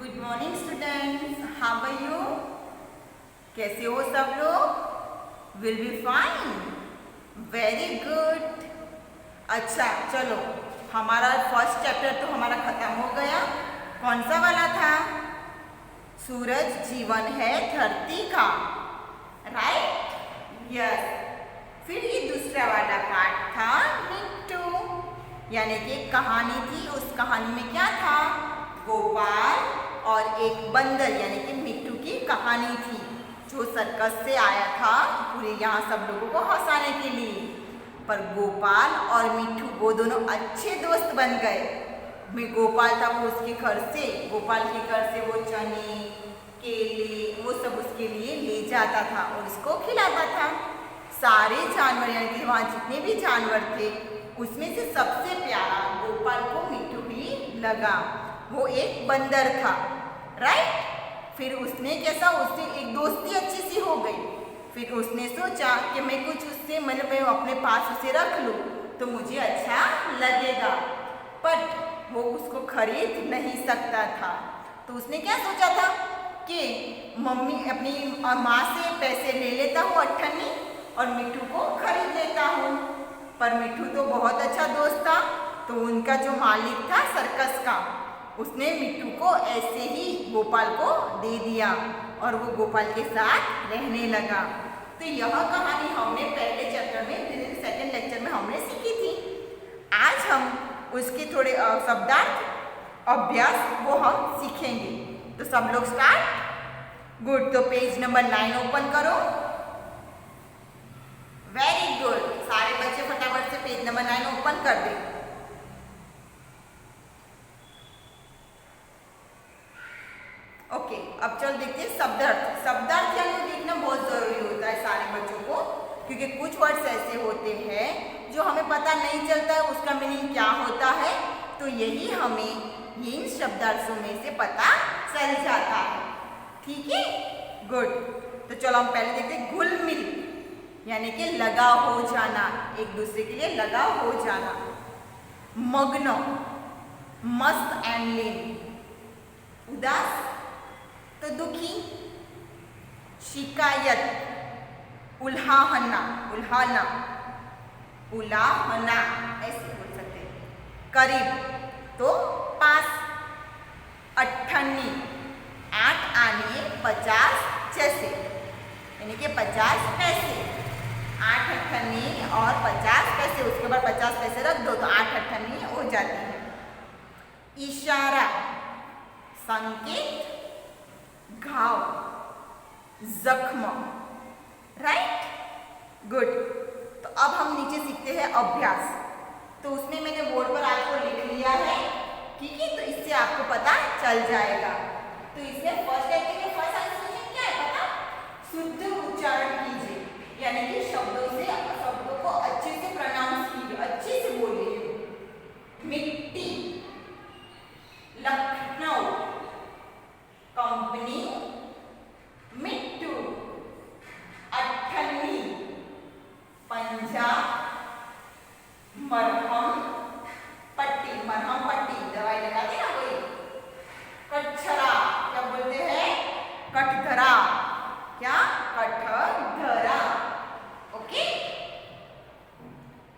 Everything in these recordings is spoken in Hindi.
Good morning students, how are you? कैसे हो सब लोग? Will be fine, very good. अच्छा चलो, हमारा फर्स्ट चैप्टर तो हमारा खत्म हो गया। कौन सा वाला था? सूरज जीवन है धरती का, राइट? यस। फिर ये दूसरा वाला पार्ट था मिट्टू, यानी कि एक कहानी थी। उस कहानी में क्या था? गोपाल और एक बंदर यानी कि मिट्टू की कहानी थी, जो सर्कस से आया था पूरे यहाँ सब लोगों को हंसाने के लिए। पर गोपाल और मिट्टू वो दोनों अच्छे दोस्त बन गए। गोपाल था वो उसके घर से, गोपाल के घर से वो चने केले वो सब उसके लिए ले जाता था और उसको खिलाता था। सारे जानवर यानी कि वहाँ जितने भी जानवर थे उसमें से सबसे प्यारा गोपाल को मिट्टू ही लगा। वो एक बंदर था, राइट? फिर उसने कैसा, उससे एक दोस्ती अच्छी सी हो गई। फिर उसने सोचा कि मैं कुछ उससे मतलब मैं अपने पास उसे रख लूँ तो मुझे अच्छा लगेगा, बट वो उसको खरीद नहीं सकता था। तो उसने क्या सोचा था कि मम्मी अपनी माँ से पैसे ले लेता हूँ अट्ठन्नी और मिट्टू को खरीद लेता हूँ। पर मिट्टू तो बहुत अच्छा दोस्त था, तो उनका जो मालिक था सर्कस का, उसने मिट्टू को ऐसे ही गोपाल को दे दिया और वो गोपाल के साथ रहने लगा। तो यह कहानी हमने पहले चैप्टर में, सेकंड लेक्चर में हमने सीखी थी। आज हम उसके थोड़े शब्दार्थ अभ्यास वो हम सीखेंगे। तो सब लोग स्टार्ट। गुड। तो पेज नंबर 9 ओपन करो। Very good. सारे बच्चे फटाफट से पेज नंबर 9 ओपन कर दें। ओके, अब चल देखते हैं शब्दार्थ। शब्दार्थ यानी देखना बहुत जरूरी होता है सारे बच्चों को, क्योंकि कुछ वर्ड्स ऐसे होते हैं जो हमें पता नहीं चलता है उसका मीनिंग क्या होता है, तो यही हमें इन शब्दार्थों में से पता चल जाता है। ठीक है, गुड। तो चलो हम पहले देखते हैं घुल मिल, यानी कि लगा हो जाना, एक दूसरे के लिए लगा हो जाना। मग्न, मस्त एंड लीन, उदास तो दुखी। शिकायत, उल्हाहना, उल्हाना, उलाहना ऐसे बोल सकते हैं। करीब तो पास। अट्ठन्नी, 8 आने 50 जैसे, यानी कि 50 पैसे। 8 अट्ठन्नी और 50 पैसे, उसके बाद 50 पैसे रख दो तो 8 अट्ठन्नी हो जाती है। इशारा, संकेत, घाव, जख्म, राइट? गुड। तो अब हम नीचे सीखते हैं अभ्यास। तो उसमें मैंने बोर्ड पर आपको लिख लिया है, ठीक है? तो इससे आपको पता चल जाएगा। तो इसमें फर्स्ट एक्टिविटी, फर्स्ट इंस्ट्रक्शन क्या है पता? शुद्ध उच्चारण कीजिए, यानी कि शब्दों को अच्छे से प्रोनाउंस कीजिए, अच्छे से बोलिए। मिट्टी, लखनऊ, कंपनी, मिट्टू, अट्ठन्नी, पंजाब, मरहम पट्टी, मरहम पट्टी दवाई लगाते ना कोई। कटघरा, क्या बोलते हैं? कटघरा, क्या? कटघरा। ओके,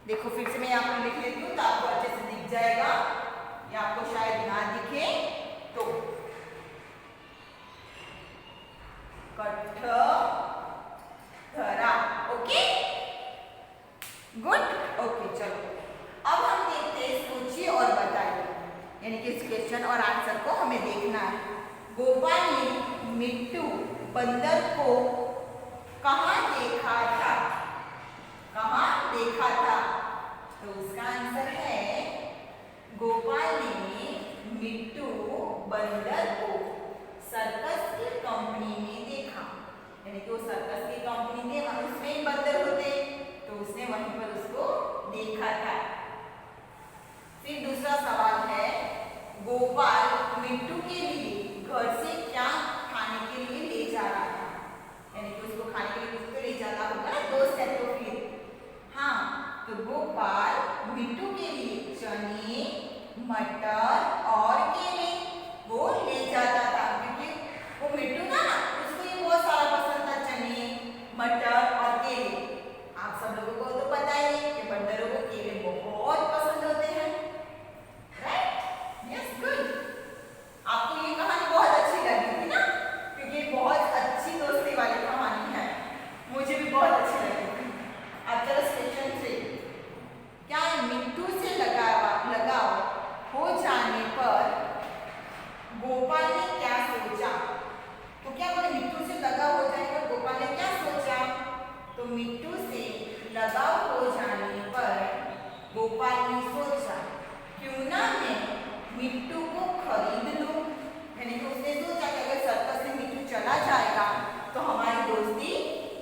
देखो फिर से मैं यहाँ पर लिख लेती हूँ तो आपको अच्छे से दिख जाएगा, या आपको शायद ना दिखे तो। कटघरा, ओके, गुड। ओके चलो, अब हम देखते हैं सोचिए और बताइए, यानी कि इस क्वेश्चन और आंसर को हमें देखना है। गोपाल ने मिट्टू बंदर को कहाँ देखा था? कहाँ देखा था? तो उसका आंसर है गोपाल ने मिट्टू बंदर को सर्कस की कंपनी में देखा, यानी कि वो सर्कस की कंपनी में उसमें बंदर होते तो उसने वहीं पर उसको देखा था। फिर दूसरा सवाल है, गोपाल मिट्टू के लिए घर से क्या खाने के लिए ले जा रहा था? यानी कि उसको खाने के लिए कुछ तो ले जाता होगा ना, दोस्त है तो फिर। हाँ, तो गोपाल मिट्टू के लिए चने, मटर और केले वो ले जाता था। मिट्टू को खरीद लूं। यानी कि उसने सोचा कि अगर सर्कस से मिट्टू चला जाएगा तो हमारी दोस्ती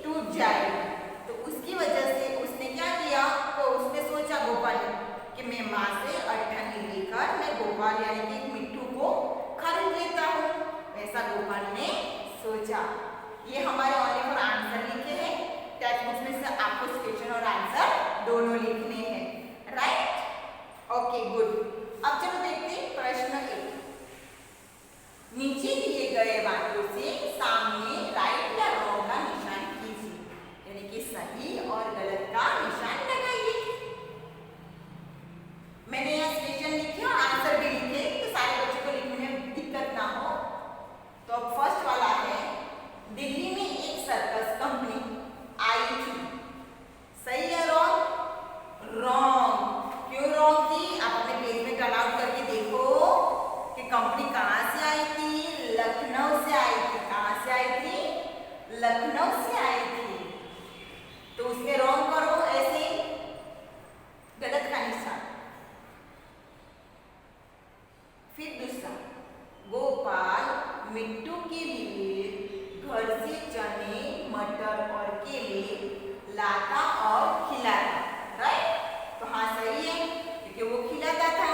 टूट जाएगी। तो उसकी वजह से उसने क्या किया, तो उसने सोचा गोपाल कि मैं माँ से अट्ठन्नी लेकर मैं गोपाल यानी कि मिट्टू को खरीद लेता हूँ। ऐसा गोपाल ने सोचा। ये हमारे ओनली फॉर आंसर लिखे हैं। टेक्स्ट बुक में से आपको क्वेश्चन और आंसर दोनों लिखने हैं, राइट? Okay good. अब चलो देखते हैं प्रश्न 1। नीचे दिए गए वाक्यों से सामने राइट या रॉन्ग का निशान कीजिए, यानी कि सही और गलत का निशान लगाइए। मैंने यहाँ क्वेश्चन लिखे और आंसर भी लिखे, तो सारे बच्चों को लिखने में दिक्कत ना हो। तो अब फर्स्ट वाला है, दिल्ली में एक सर्कस कंपनी आई थी। सही है रॉन्ग? रॉन्ग। क्यों रॉन्ग थी? आप अपने पेज में टर्न आउट करके देखो कि कंपनी कहाँ से आई थी? लखनऊ से आई थी। कहाँ से आई थी? लखनऊ से आई थी। तो उसमें रॉन्ग करो, ऐसे गलत का निशान। फिर दूसरा, गोपाल मिट्टू के लिए घर से चने, मटर और केले लाता और खिलाता, राइट? तो हाँ सही है, क्योंकि वो खिलाता था।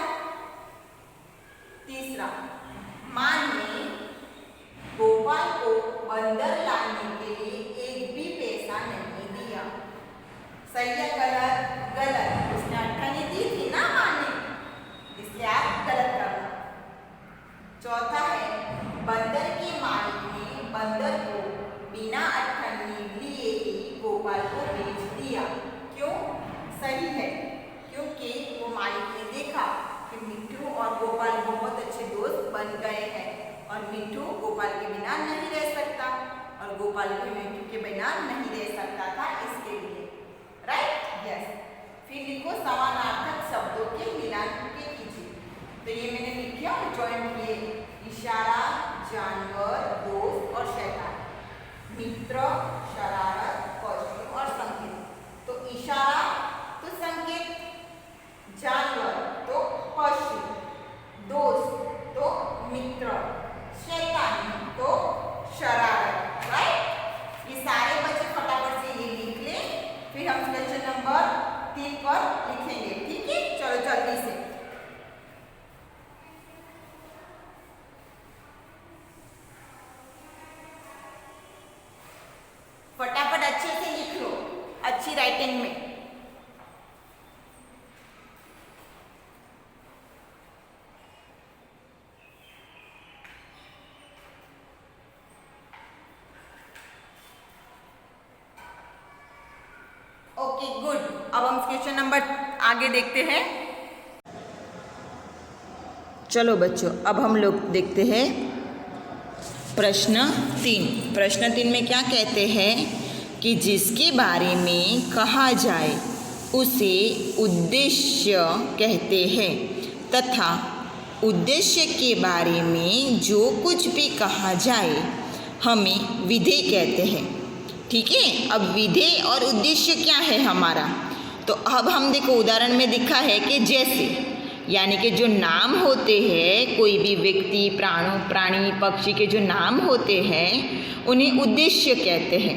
तीसरा, माँ ने गोपाल को बंदर लाने के लिए एक भी पैसा नहीं दिया। सही है गलत? गलत। उसने अट्ठन्नी दी थी ना माँ ने, इसलिए आप गलत करना। चौथा है, बंदर के मालिक ने बंदर को बिना अट्ठन्नी लिए ही गोपाल को बेच दिया। क्यों? सही है, क्योंकि वो मालिक ने देखा कि मिट्टू और गोपाल बहुत अच्छे दोस्त बन गए हैं और मिट्टू गोपाल के बिना नहीं रह सकता और गोपाल भी मिट्टू के बिना नहीं रह सकता था, इसके लिए, राइट? यस। फिर लिखो समानार्थक शब्दों के मिलान के कीजिए। तो ये मैंने लिखे और ज्वाइन किए। इशारा, जानवर, दोस्त और शैतान। मित्र, शरारत, पशु और संकेत। तो इशारा तो संकेत, जानवर तो पशु, दोस्त तो मित्र, शैतान तो शरारत, राइट? ये सारे बच्चे फटाफट से ये लिख ले, फिर हम क्वेश्चन नंबर 3 पर लिखेंगे, ठीक है? चलो जल्दी से। फटाफट अच्छे से लिख लो, अच्छी राइटिंग में। Okay good. अब हम क्वेश्चन नंबर आगे देखते हैं। चलो बच्चों, अब हम लोग देखते हैं प्रश्न 3। प्रश्न 3 में क्या कहते हैं कि जिसके बारे में कहा जाए उसे उद्देश्य कहते हैं तथा उद्देश्य के बारे में जो कुछ भी कहा जाए हमें विधेय कहते हैं। ठीक है? अब विधेय और उद्देश्य क्या है हमारा? तो अब हम देखो उदाहरण में दिखा है कि जैसे, यानी कि जो नाम होते हैं, कोई भी व्यक्ति, प्राणी, पक्षी के जो नाम होते हैं उन्हें उद्देश्य कहते हैं।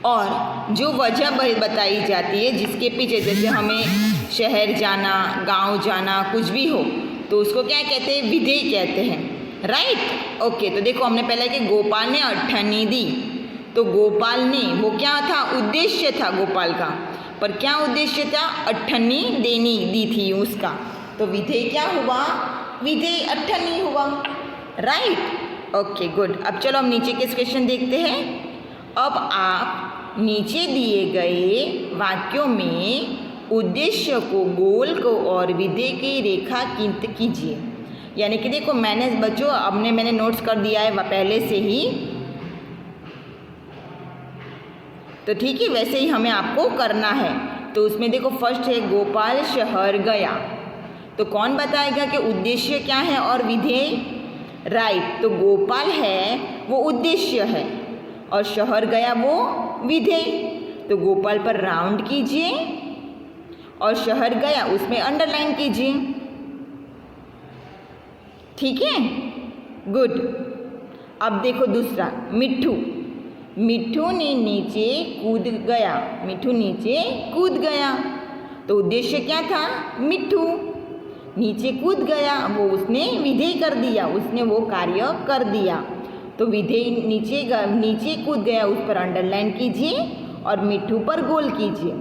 और जो वजह बताई जाती है जिसके पीछे, जैसे हमें शहर जाना, गांव जाना, कुछ भी हो तो उसको क्या कहते हैं? विधेय कहते हैं, राइट? ओके। तो देखो हमने पहले कि गोपाल ने अट्ठन्नी दी, तो गोपाल ने, वो क्या था? उद्देश्य था गोपाल का, पर क्या उद्देश्य था? अट्ठन्नी दी थी उसका, तो विधेय क्या हुआ? विधेय अट्ठन्नी हुआ, राइट? Okay good. अब चलो हम नीचे के क्वेश्चन देखते हैं। अब आप नीचे दिए गए वाक्यों में उद्देश्य को गोल को और विधेय की रेखांकित कीजिए। यानी कि देखो मैंने बच्चों मैंने नोट्स कर दिया है पहले से ही, तो ठीक है, वैसे ही हमें आपको करना है। तो उसमें देखो फर्स्ट है गोपाल शहर गया, तो कौन बताएगा कि उद्देश्य क्या है और विधेय? राइट, तो गोपाल है वो उद्देश्य है और शहर गया वो विधेय। तो गोपाल पर राउंड कीजिए और शहर गया उसमें अंडरलाइन कीजिए। ठीक है, गुड। अब देखो दूसरा, मिट्ठू। मिट्ठू ने नीचे कूद गया। मिट्ठू नीचे कूद गया, तो उद्देश्य क्या था? मिट्ठू नीचे कूद गया, वो उसने विधेय कर दिया, उसने वो कार्य कर दिया। तो विधेय नीचे कूद गया, उस पर अंडरलाइन कीजिए और मिट्ठू पर गोल कीजिए।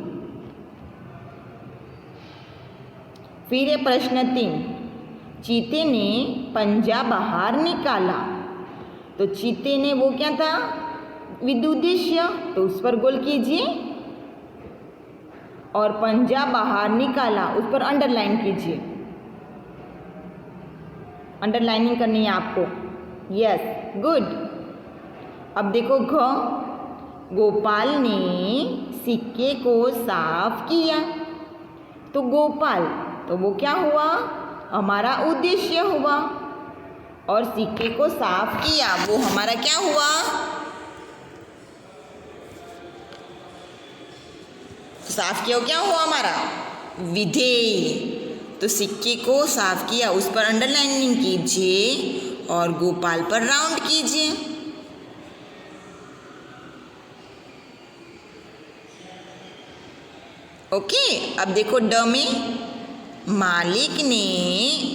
फिर है प्रश्न 3, चीते ने पंजा बाहर निकाला। तो चीते ने वो क्या था? विदुद्देश्य, तो उस पर गोल कीजिए और पंजा बाहर निकाला, उस पर अंडरलाइन कीजिए। अंडरलाइनिंग करनी है आपको। Yes, good. अब देखो घ, गोपाल ने सिक्के को साफ किया। तो गोपाल, तो वो क्या हुआ? हमारा उद्देश्य हुआ। और सिक्के को साफ किया, वो हमारा क्या हुआ? साफ किया, क्या हुआ हमारा? विधेय। तो सिक्के को साफ किया, उस पर अंडरलाइनिंग कीजिए और गोपाल पर राउंड कीजिए। ओके। अब देखो ड में, मालिक ने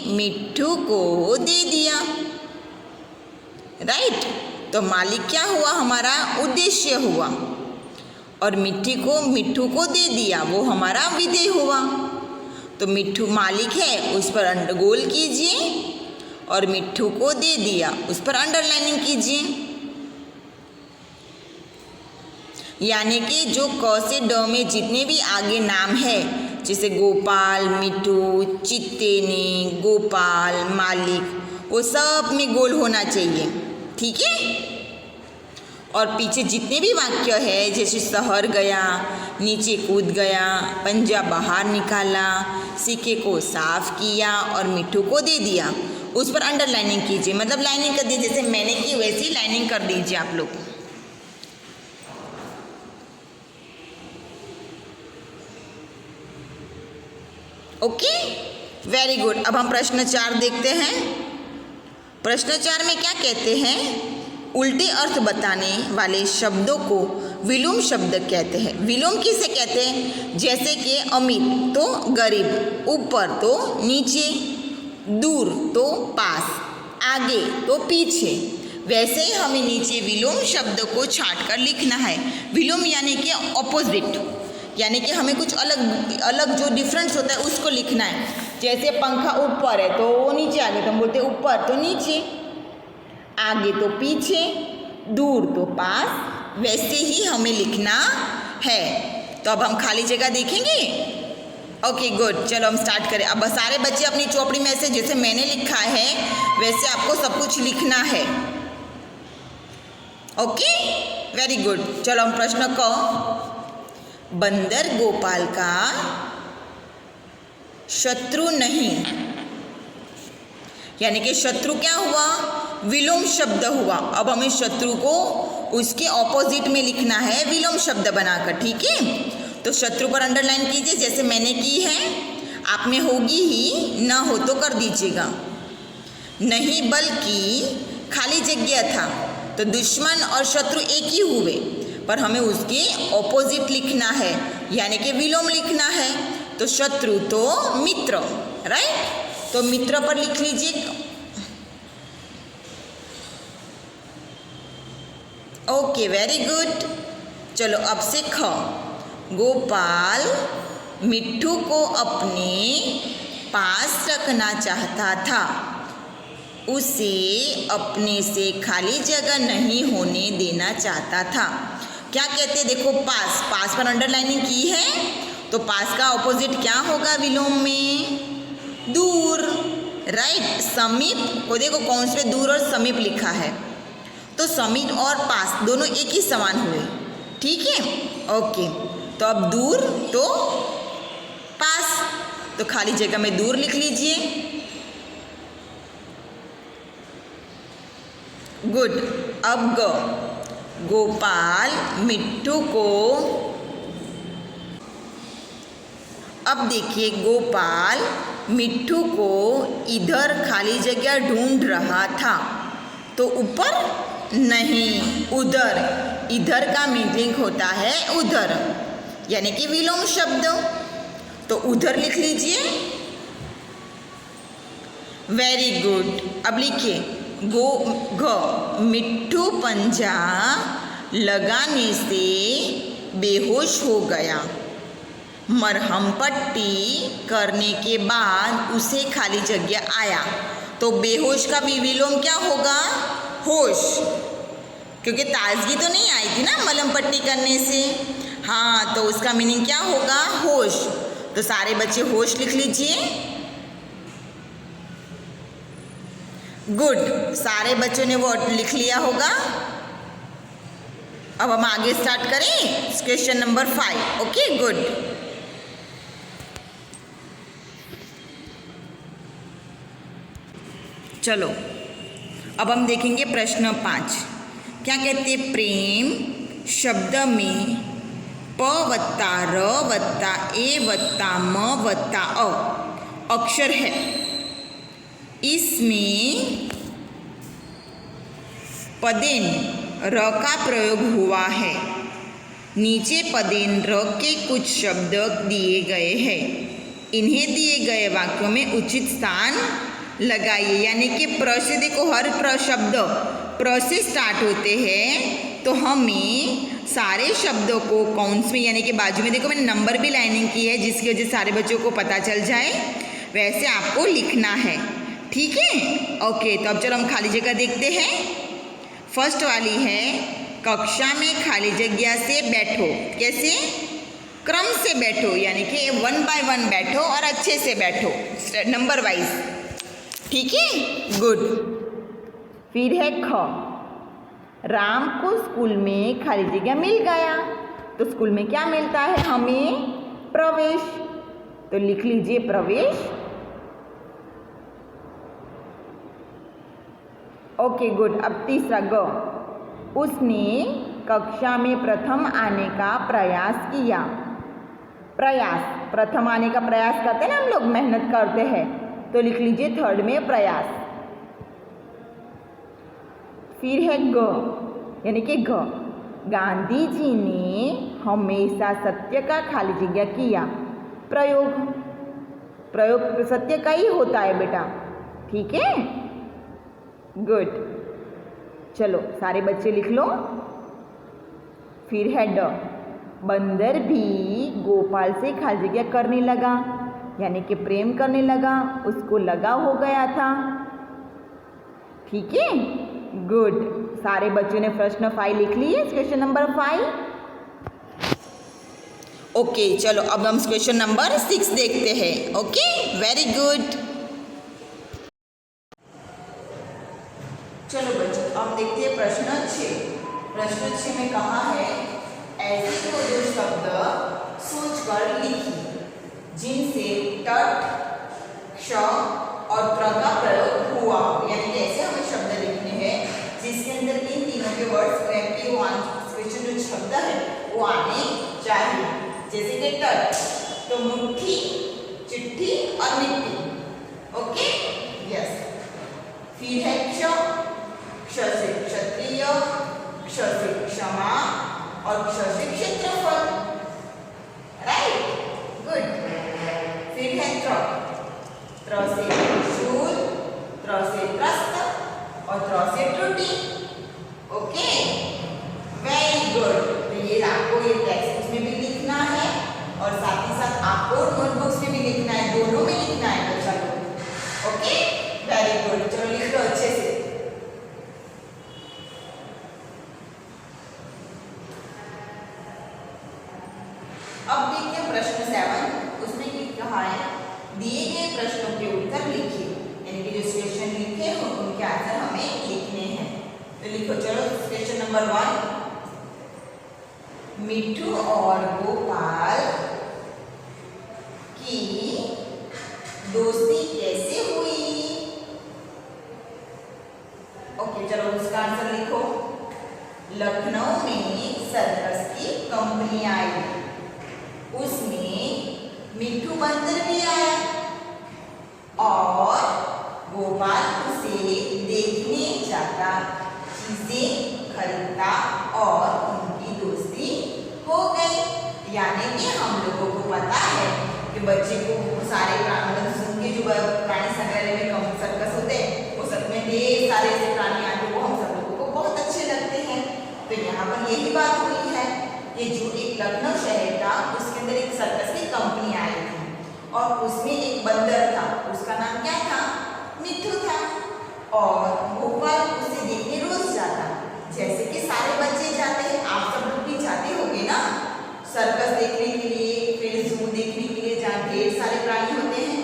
मिट्ठू को दे दिया। राइट, तो मालिक क्या हुआ? हमारा उद्देश्य हुआ। और मिट्ठू को दे दिया, वो हमारा विधेय हुआ। तो मिट्ठू मालिक है, उस पर गोल कीजिए और मिट्ठू को दे दिया, उस पर अंडरलाइनिंग कीजिए। यानी कि जो क से ड में जितने भी आगे नाम है, जैसे गोपाल, मिट्ठू, चित्ते ने, गोपाल, मालिक, वो सब में गोल होना चाहिए। ठीक है। और पीछे जितने भी वाक्य है, जैसे शहर गया, नीचे कूद गया, पंजा बाहर निकाला, सिक्के को साफ किया और मिट्ठू को दे दिया, उस पर अंडरलाइनिंग कीजिए। मतलब लाइनिंग कर दीजिए, जैसे मैंने की वैसी लाइनिंग कर दीजिए आप लोग। Okay, very good. अब हम प्रश्न 4 देखते हैं। प्रश्न 4 में क्या कहते हैं? उल्टे अर्थ बताने वाले शब्दों को विलोम शब्द कहते हैं। विलोम किसे कहते हैं? जैसे कि अमीर तो गरीब, ऊपर तो नीचे, दूर तो पास, आगे तो पीछे। वैसे ही हमें नीचे विलोम शब्द को छांट कर लिखना है। विलोम यानी कि ऑपोजिट, यानी कि हमें कुछ अलग जो डिफरेंस होता है उसको लिखना है। जैसे पंखा ऊपर है तो वो नीचे, आगे तो हम बोलते हैं ऊपर तो नीचे, आगे तो पीछे, दूर तो पास। वैसे ही हमें लिखना है। तो अब हम खाली जगह देखेंगे। Okay, good. चलो हम स्टार्ट करें। अब सारे बच्चे अपनी चौपड़ी में से जैसे मैंने लिखा है वैसे आपको सब कुछ लिखना है। Okay, very good. चलो हम प्रश्न को, बंदर गोपाल का शत्रु नहीं, यानी कि शत्रु क्या हुआ? विलोम शब्द हुआ। अब हमें शत्रु को उसके ऑपोजिट में लिखना है विलोम शब्द बनाकर। ठीक है। तो शत्रु पर अंडरलाइन कीजिए, जैसे मैंने की है। आप में होगी ही, ना हो तो कर दीजिएगा। नहीं बल्कि खाली जगह था, तो दुश्मन और शत्रु एक ही हुए, पर हमें उसके ऑपोजिट लिखना है, यानी कि विलोम लिखना है। तो शत्रु तो मित्र, राइट। तो मित्र पर लिख लीजिए। Okay, very good. चलो अब से ख, गोपाल मिट्ठू को अपने पास रखना चाहता था, उसे अपने से खाली जगह नहीं होने देना चाहता था। क्या कहते हैं? देखो पास, पास पर अंडरलाइनिंग की है, तो पास का ऑपोजिट क्या होगा विलोम में? दूर, राइट। समीप को देखो कौन से दूर और समीप लिखा है, तो समीप और पास दोनों एक ही समान हुए। ठीक है, ओके। तो अब दूर तो पास, तो खाली जगह में दूर लिख लीजिए। गुड। अब ग, गोपाल मिट्ठू को, अब देखिए गोपाल मिट्ठू को इधर खाली जगह ढूंढ रहा था। तो ऊपर नहीं, उधर। इधर का मीनिंग होता है उधर, यानी कि विलोम शब्द। तो उधर लिख लीजिए। Very good. अब लिखिए मिट्ठू पंजा लगाने से बेहोश हो गया। मरहम पट्टी करने के बाद उसे खाली जगह आया। तो बेहोश का विलोम क्या होगा? होश, क्योंकि ताजगी तो नहीं आई थी ना मलहम पट्टी करने से। हाँ, तो उसका मीनिंग क्या होगा? होश। तो सारे बच्चे होश लिख लीजिए। गुड, सारे बच्चों ने वो लिख लिया होगा। अब हम आगे स्टार्ट करें क्वेश्चन नंबर 5। Okay, good. चलो अब हम देखेंगे प्रश्न 5। क्या कहते हैं? प्रेम शब्द में प वत्ता र वत्ता ए वत्ता म वत्ता अ अक्षर है। इसमें पदेन र का प्रयोग हुआ है। नीचे पदेन र के कुछ शब्द दिए गए हैं। इन्हें दिए गए वाक्यों में उचित स्थान लगाइए। यानी कि प्र से देखो, हर शब्द प्र से स्टार्ट होते हैं, तो हमें सारे शब्दों को कौंस में, यानी कि बाजू में देखो मैंने नंबर भी लाइनिंग की है, जिसकी वजह से सारे बच्चों को पता चल जाए, वैसे आपको लिखना है। ठीक है? ओके, तो अब चलो हम खाली जगह देखते हैं। फर्स्ट वाली है, कक्षा में खाली जगह से बैठो। कैसे? क्रम से बैठो, यानी कि 1 बाय 1 बैठो और अच्छे से बैठो, नंबर वाइज। ठीक है? गुड। फिर है ख, राम को स्कूल में खाली जगह मिल गया। तो स्कूल में क्या मिलता है हमें? प्रवेश। तो लिख लीजिए प्रवेश। Okay, good. अब तीसरा ग, उसने कक्षा में प्रथम आने का प्रयास किया। प्रयास, प्रथम आने का प्रयास करते हैं ना हम लोग, मेहनत करते हैं, तो लिख लीजिए थर्ड में प्रयास। फिर है ग, यानी कि घ, गांधी जी ने हमेशा सत्य का खाली जगह किया। प्रयोग, प्रयोग सत्य का ही होता है बेटा। ठीक है? गुड। चलो सारे बच्चे लिख लो। फिर है ड, बंदर भी गोपाल से खाली जगह करने लगा, यानी कि प्रेम करने लगा, उसको लगा हो गया था। ठीक है? गुड। सारे बच्चों ने प्रश्न 5 लिख लिए, क्वेश्चन नंबर 5। ओके, चलो अब हम क्वेश्चन नंबर 6 देखते हैं। Okay, very good. चलो बच्चों, अब देखते हैं प्रश्न 6। प्रश्न 6 में कहा है, ऐसे दो शब्द सोचकर लिखिए जिनसे तट, क्ष और त्र का प्रयोग हुआ। यानी कि ऐसे हमें शब्द लिखने हैं जिसके अंदर इन तीनों के वर्ड्स के वो क्वेश्चन जो शब्द है वो आने चाहिए। जैसे कि तट, तो मुट्ठी, चिट्ठी और मिट्टी। Okay, yes. फिर है क्ष, क्ष से क्षत्रिय, क्ष से क्षमा और क्ष से क्षेत्रफल। Right, good. फिर है त्र, त्र से त्रिशूल, त्र से त्रस्त और त्र से त्रुटि। Okay, very good. तो ये आपको ये टेक्स्ट बुक में भी लिखना है और साथ ही साथ आपको नोटबुक्स में भी लिखना है, दोनों में लिखना है बच्चा लोग। Okay, very good. चलो लिख लो अच्छे से। अब देखते हैं प्रश्न 7। उसमें क्या कहा है, दिए गए प्रश्नों के उत्तर लिखिए। यानी कि जो क्वेश्चन लिखे हैं उनके आंसर हमें लिखने हैं। तो लिखो, चलो क्वेश्चन नंबर 1, मिट्ठू और गोपाल की दोस्ती कैसे हुई? ओके, चलो उसका आंसर लिखो। लखनऊ में सर्कस की कंपनी आई, उसमें मिट्ठू बंदर भी आया। और गोपाल उसे देखने जाता, चीजें खरीदता और उनकी दोस्ती हो गई। यानी कि हम लोगों को पता है कि बच्चे को सारे प्राणी सुन के जो प्राणी संग्रहालय में सर्कस होते हैं वो सब में ढेर सारे ऐसे प्राणी आते वो हम सब लोगों को बहुत अच्छे लगते हैं। तो यहाँ पर यही बात हुई है कि जो एक लखनऊ शहर था उसके अंदर एक सर्कस की कंपनी आई थी और उसमें एक बंदर था, उसका नाम क्या था? मिट्ठू था। और गोपाल उसे देखने रोज जाता, जैसे कि सारे बच्चे जाते हैं। आप सब लोग भी जाते होंगे ना सर्कस देखने के लिए, फिर जू देखने के लिए जहाँ ढेर सारे प्राणी होते हैं,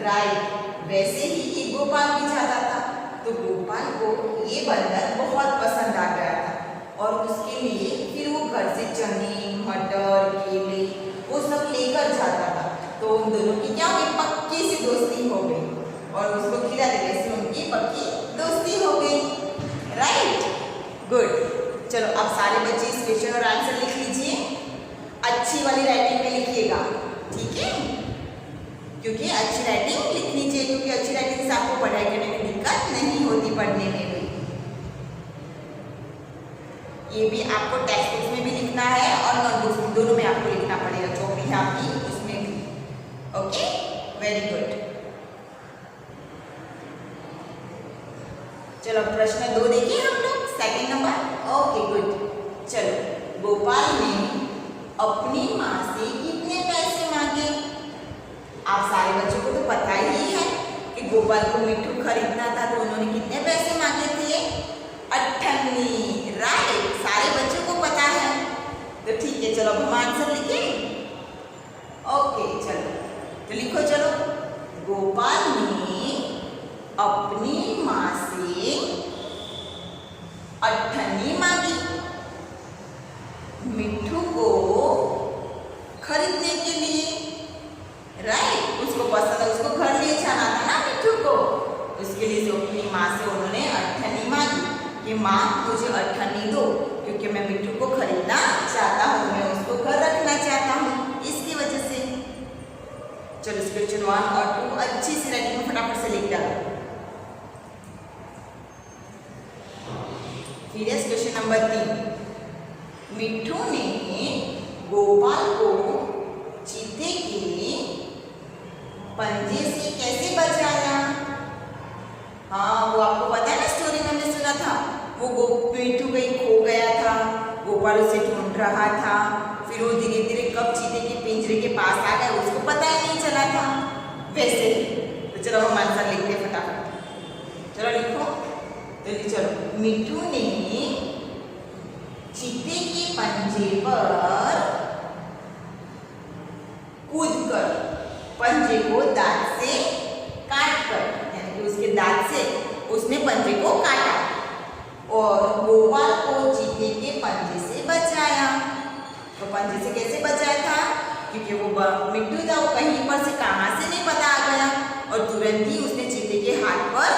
राइट। वैसे ही ये गोपाल भी जाता था। तो गोपाल को ये बंदर बहुत पसंद आ गया था और उसके लिए फिर वो घर से चने, मटर, केले वो सब लेकर जाता था। तो उन दोनों की क्या हुई? पक्की सी दोस्ती हो गई और उसको खिला देने से उनकी पक्की दोस्ती हो गई, राइट। गुड। चलो अब सारे बच्चे इस क्वेश्चन और आंसर लिख लीजिए। अच्छी वाली राइटिंग में लिखिएगा, ठीक है? क्योंकि अच्छी राइटिंग लिखनी चाहिए, क्योंकि अच्छी राइटिंग से आपको पढ़ाई करने में दिक्कत नहीं होती, पढ़ने में भी। ये भी आपको टेक्स्ट बुक में भी लिखना है और नोटबुक में, दोनों में आपको लिखना पड़ेगा। जो भी है आपकी उसमें भी। Okay, very good. चलो प्रश्न 2 देखिए हम लोग, सेकंड नंबर। Okay good. चलो, गोपाल ने अपनी माँ से कितने पैसे मांगे? आप सारे बच्चों को तो पता ही है कि गोपाल को मिट्ठू खरीदना था तो उन्होंने कितने पैसे मांगे थे? 98, राइट। सारे बच्चों को पता है। तो ठीक है, चलो अब हम आंसर लिखें। ओके चलो, तो लिखो चलो। गोपाल ने अपनी माँ से 98 मांगी मिट्ठू को खरीदने के लिए, राइट। उसको पसंद है, उसको घर ले जाना था ना मिट्ठू को, उसके लिए अपनी माँ से उन्होंने 98 मांगी कि माँ मुझे 98 दो, क्योंकि मैं मिट्ठू को खरीदना चाहता हूँ, मैं उसको घर रखना चाहता हूँ, इसकी वजह से। चलो क्वेश्चन 1 और 2 अच्छी सी राइटिंग में फटाफट से लिख डालो। फिर क्वेश्चन नंबर 3। मिट्ठू ने गोपाल को चीते के पंजे से कैसे बचाया? हाँ, वो आपको पता है ना, स्टोरी में हमने सुना था। वो मिट्ठू कहीं खो गया था, गोपाल उसे ढूंढ रहा था, फिर वो धीरे धीरे कब चीते के पिंजरे के पास आ गया उसको पता ही नहीं चला था। वैसे ही तो चलो हम आंसर लिखते हैं फटाफट। चलो लिखो। तो चलो, मिट्ठू ने चीते के पंजे पर कूदकर पंजे को दांत से काटकर, यानी कि उसके दांत से उसने पंजे को काटा और गोपाल को चीते के पंजे से बचाया। तो पंजे से कैसे बचाया था? क्योंकि वो मिट्टू था, वो कहीं पर से कहाँ से नहीं पता आ गया और तुरंत ही उसने चीते के हाथ पर,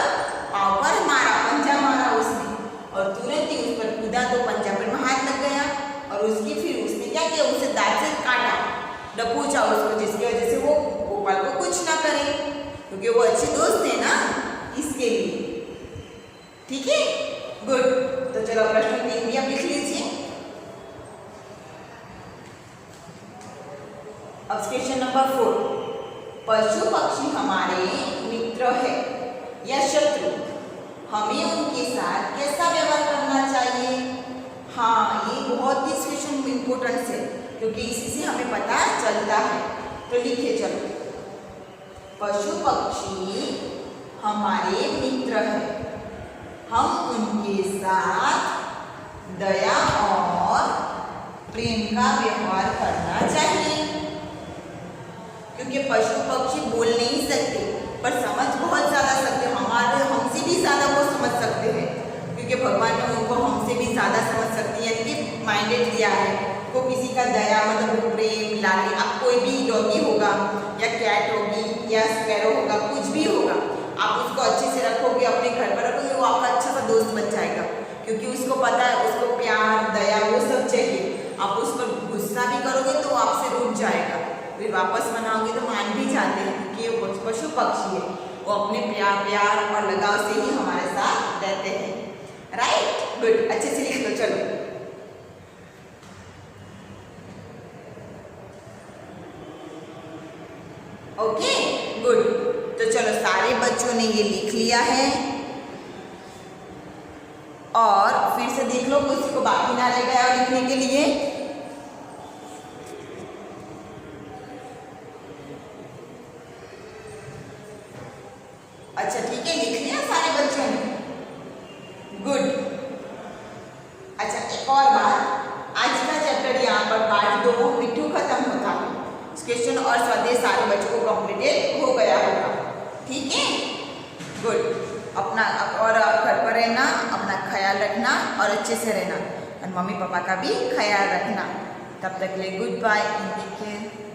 पाँव पर मारा, पंजा मारा उसने और तुरंत ही उस पर कूदा तो पंजा पर में हाथ लग गया और उसकी फिर उसने क्या किया? उसे दांत से काटा, दबोचा उसको, जिसकी वजह से वो गोपाल को कुछ ना करे, क्योंकि वो अच्छे दोस्त है ना, इसके लिए। ठीक है, गुड। तो चलो प्रश्न 3 भी आप लिख लीजिए। अब क्वेश्चन नंबर 4। पशु पक्षी हमारे मित्र है या शत्रु? हमें उनके साथ कैसा व्यवहार करना चाहिए? हाँ, ये बहुत ही क्वेश्चन इंपॉर्टेंट है, क्योंकि इसी से हमें पता चलता है। तो लिखिए चलो। पशु पक्षी हमारे मित्र हैं, हम उनके साथ दया और प्रेम का व्यवहार करना चाहिए। क्योंकि पशु पक्षी बोल नहीं सकते पर समझ बहुत ज़्यादा सकते हैं, हमसे भी ज़्यादा वो समझ सकते हैं, क्योंकि भगवान ने उनको हमसे भी ज़्यादा समझ सकती है, यानी कि माइंडेड दिया है। को किसी का दया मतलब प्रेम, लाली, अब कोई भी डॉगी होगा या कैट होगी या स्पैरो होगा, कुछ भी होगा, आप उसको अच्छे से रखोगे, अपने घर पर रखोगे, वो आपका अच्छा सा दोस्त बन जाएगा, क्योंकि उसको पता है उसको प्यार, दया वो सब चाहिए। आप उस पर गुस्सा भी करोगे तो आपसे रूठ जाएगा, फिर वापस मनाओगे तो मान भी जाते हैं, क्योंकि क्योंकि वो पशु पक्षी है, वो अपने प्यार और लगाव से ही हमारे साथ रहते हैं। राइट, गुड, अच्छे से लिख लो। चलो, ओके, गुड। तो चलो, सारे बच्चों ने ये लिख लिया है और फिर से देख लो, किसी को बाकी ना रह गया लिखने के लिए। अच्छा, ठीक है, लिख लिया सारे बच्चों ने, गुड। अच्छा, एक और बात, आज का चैप्टर यहाँ पर पार्ट 2 मिट्टू खत्म होता है। क्वेश्चन और स्वाध्याय सारे बच्चों को कंप्लीटेड हो गया होगा, ठीक है, गुड। अपना और आप घर पर रहना, अपना ख्याल रखना और अच्छे से रहना, और मम्मी पापा का भी ख्याल रखना। तब तक के लिए goodbye and take care.